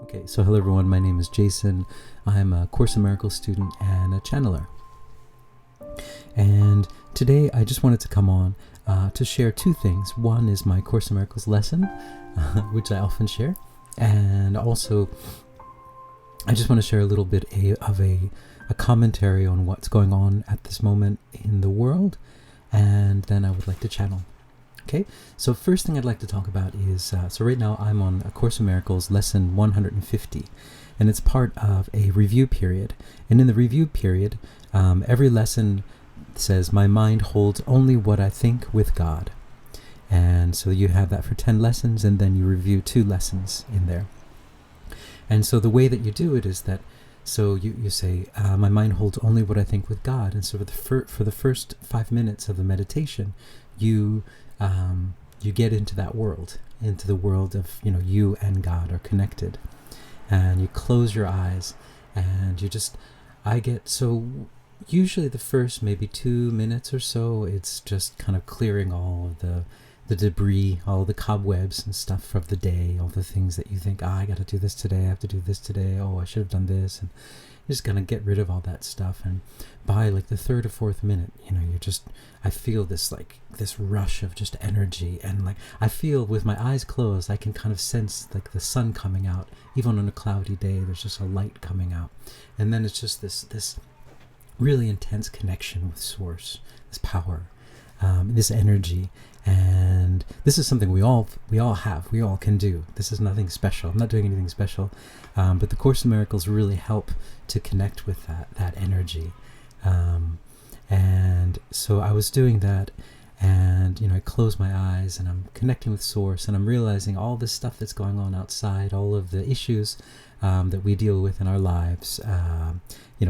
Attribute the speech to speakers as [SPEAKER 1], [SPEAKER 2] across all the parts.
[SPEAKER 1] Okay, so hello everyone, my name is Jason. I'm a Course in Miracles student and a channeler. And today I just wanted to come on to share two things. One is my Course in Miracles lesson, which I often share. And also, I just want to share a little bit of a commentary on what's going on at this moment in the world. And then I would like to channel. Okay, so first thing I'd like to talk about is, so right now I'm on A Course in Miracles lesson 150, and it's part of a review period. And in the review period, every lesson says, my mind holds only what I think with God. And so you have that for 10 lessons, and then you review 2 lessons in there. And so the way that you do it is that, so you say, my mind holds only what I think with God. And so for the first 5 minutes of the meditation, you get into that world, into the world of, you and God are connected. And you close your eyes and so usually the first maybe 2 minutes or so, it's just kind of clearing all of the debris, all the cobwebs and stuff of the day, all the things that you think, I got to do this today, I have to do this today, I should have done this, and you're just going to get rid of all that stuff. And by like the 3rd or 4th minute, I feel this rush of just energy, and I feel with my eyes closed, I can kind of sense like the sun coming out. Even on a cloudy day, there's just a light coming out, and then it's just this really intense connection with Source, this power, this energy. And this is something we all have, we all can do. This is nothing special. I'm not doing anything special, but the Course in Miracles really help to connect with that energy. And so I was doing that, and I close my eyes and I'm connecting with Source, and I'm realizing all this stuff that's going on outside, all of the issues that we deal with in our lives,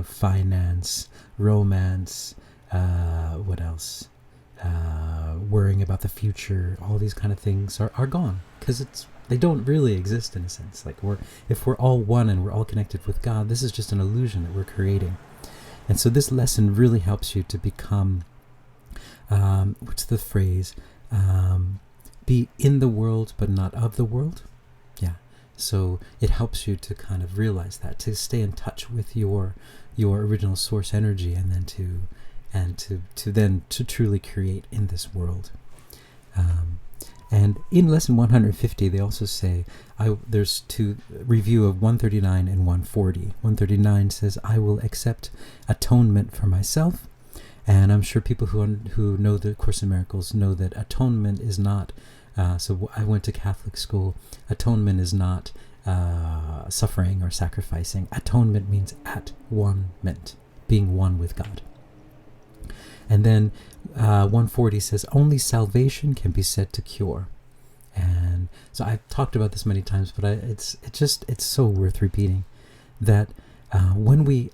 [SPEAKER 1] finance, romance, what else? Worrying about the future, all these kind of things are gone, because they don't really exist in a sense. If we're all one and we're all connected with God, this is just an illusion that we're creating. And so this lesson really helps you to become, what's the phrase? Be in the world but not of the world. Yeah. So it helps you to kind of realize that, to stay in touch with your original source energy, and then to truly create in this world. And in lesson 150, they also say, there's two review of 139 and 140. 139 says, I will accept atonement for myself. And I'm sure people who know the Course in Miracles know that atonement is not, so I went to Catholic school, atonement is not suffering or sacrificing. Atonement means at one-ment, being one with God. And then 140 says, only salvation can be said to cure. And so I've talked about this many times, but it's so worth repeating that when we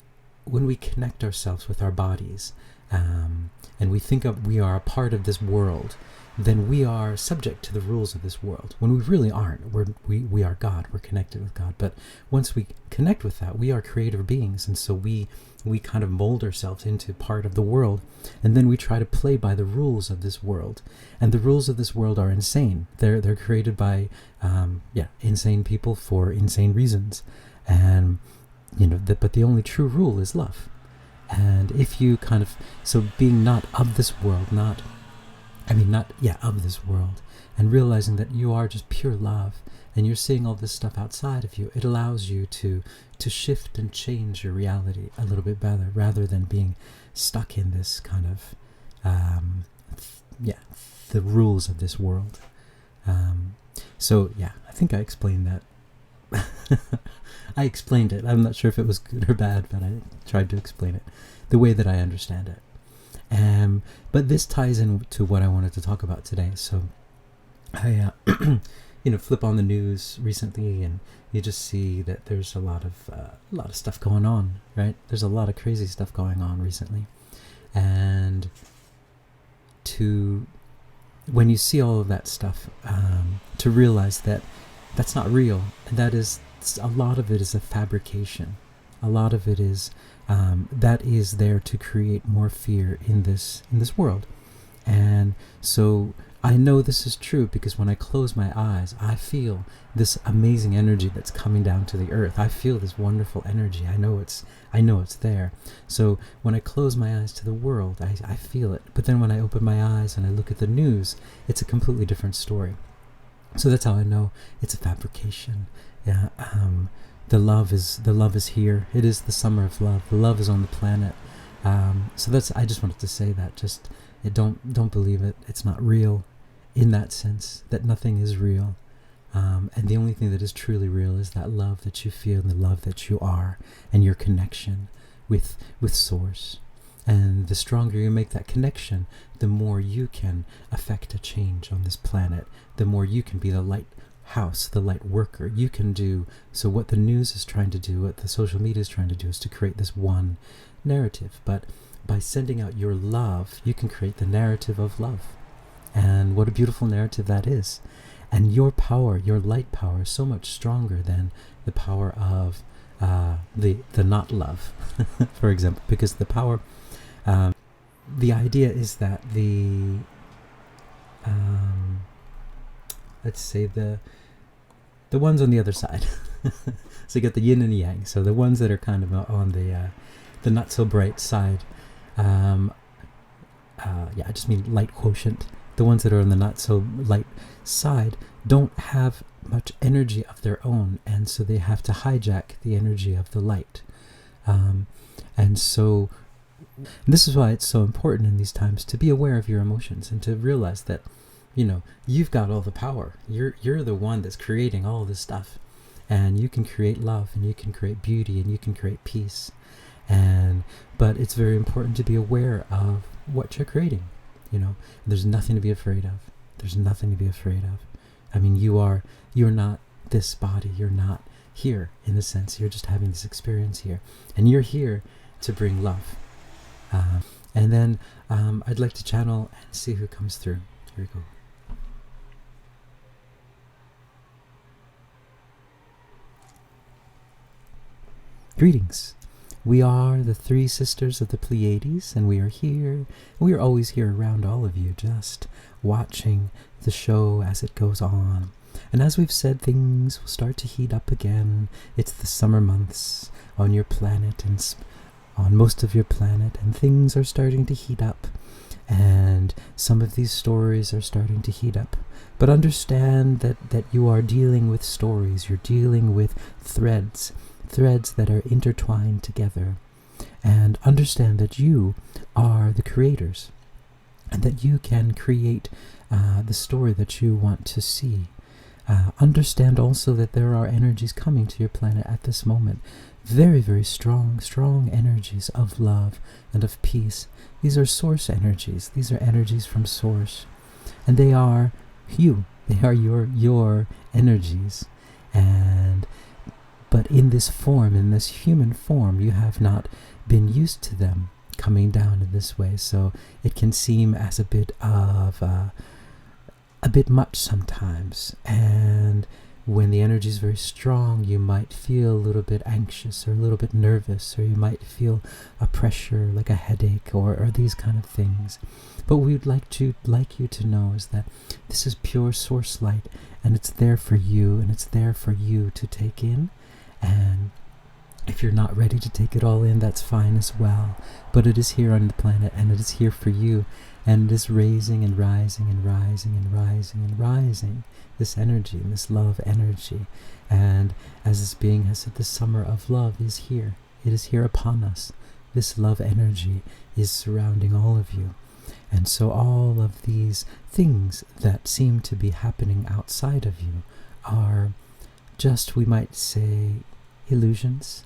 [SPEAKER 1] connect ourselves with our bodies, and we think we are a part of this world, then we are subject to the rules of this world, when we really aren't. We are God, we're connected with God. But once we connect with that, we are creator beings, and so we kind of mold ourselves into part of the world, and then we try to play by the rules of this world. And the rules of this world are insane. They're created by insane people for insane reasons. And but the only true rule is love. And if you so being not of this world, of this world, and realizing that you are just pure love, and you're seeing all this stuff outside of you, it allows you to shift and change your reality a little bit better, rather than being stuck in this kind of the rules of this world. I think I explained that. I explained it. I'm not sure if it was good or bad, but I tried to explain it the way that I understand it. But this ties into what I wanted to talk about today. So I flip on the news recently, and you just see that there's a lot of stuff going on, right? There's a lot of crazy stuff going on recently. And when you see all of that stuff, to realize that that's not real, and that is, a lot of it is a fabrication. A lot of it is that is there to create more fear in this world. And so I know this is true because when I close my eyes, I feel this amazing energy that's coming down to the earth. I feel this wonderful energy. I know it's there. So when I close my eyes to the world, I feel it. But then when I open my eyes and I look at the news, it's a completely different story. So that's how I know it's a fabrication. Yeah. The love is here. It is the summer of love. The love is on the planet. So I just wanted to say that. Just don't believe it. It's not real. In that sense, that nothing is real. And the only thing that is truly real is that love that you feel and the love that you are and your connection with Source. And the stronger you make that connection, the more you can affect a change on this planet, the more you can be the lighthouse, the light worker. You can do, so what the news is trying to do, what the social media is trying to do is to create this one narrative. But by sending out your love, you can create the narrative of love. And what a beautiful narrative that is. And your power, your light power, is so much stronger than the power of the not love, for example. Because the power, the idea is that let's say the ones on the other side. So you get the yin and the yang. So the ones that are kind of on the not so bright side. I just mean light quotient. The ones that are on the not so light side don't have much energy of their own, and so they have to hijack the energy of the light. And so this is why it's so important in these times to be aware of your emotions and to realize that, you've got all the power. You're the one that's creating all this stuff, and you can create love, and you can create beauty, and you can create peace. But it's very important to be aware of what you're creating. There's nothing to be afraid of. There's nothing to be afraid of. I mean, you're not this body. You're not here in the sense you're just having this experience here, and you're here to bring love. And then I'd like to channel and see who comes through. Here we go. Greetings. We are the three sisters of the Pleiades, and we are here. We are always here around all of you, just watching the show as it goes on. And as we've said, things will start to heat up again. It's the summer months on your planet and on most of your planet, and things are starting to heat up. And some of these stories are starting to heat up. But understand that you are dealing with stories. You're dealing with threads that are intertwined together, and understand that you are the creators and that you can create the story that you want to see. Understand also that there are energies coming to your planet at this moment, very, very strong energies of love and of peace. These are source energies. These are energies from source, and they are you. They are your energies. But in this form, in this human form, you have not been used to them coming down in this way. So it can seem as a bit much sometimes. And when the energy is very strong, you might feel a little bit anxious or a little bit nervous, or you might feel a pressure like a headache or these kind of things. But what we'd like you to know is that this is pure source light, and it's there for you, and it's there for you to take in. And if you're not ready to take it all in, that's fine as well. But it is here on the planet, and it is here for you, and it is raising and rising and rising and rising and rising, this energy and this love energy. And as this being has said, the summer of love is here. It is here upon us. This love energy is surrounding all of you. And so all of these things that seem to be happening outside of you are just, we might say, illusions.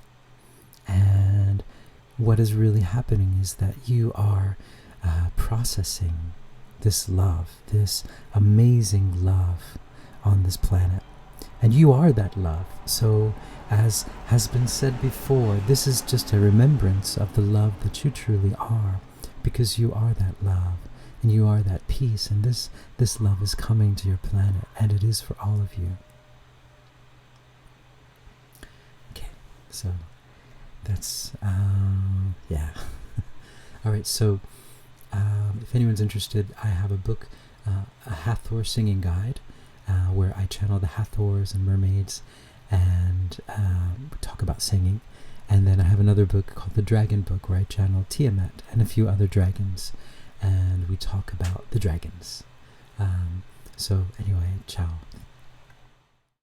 [SPEAKER 1] And what is really happening is that you are processing this love, this amazing love on this planet. And you are that love. So as has been said before, this is just a remembrance of the love that you truly are, because you are that love and you are that peace, and this love is coming to your planet, and it is for all of you. Okay, so that's yeah. All right, so if anyone's interested, I have a book a Hathor Singing guide, where I channel the Hathors and mermaids and talk about singing. And then I have another book called The Dragon Book, where I channel Tiamat and a few other dragons, and we talk about the dragons. So anyway, ciao.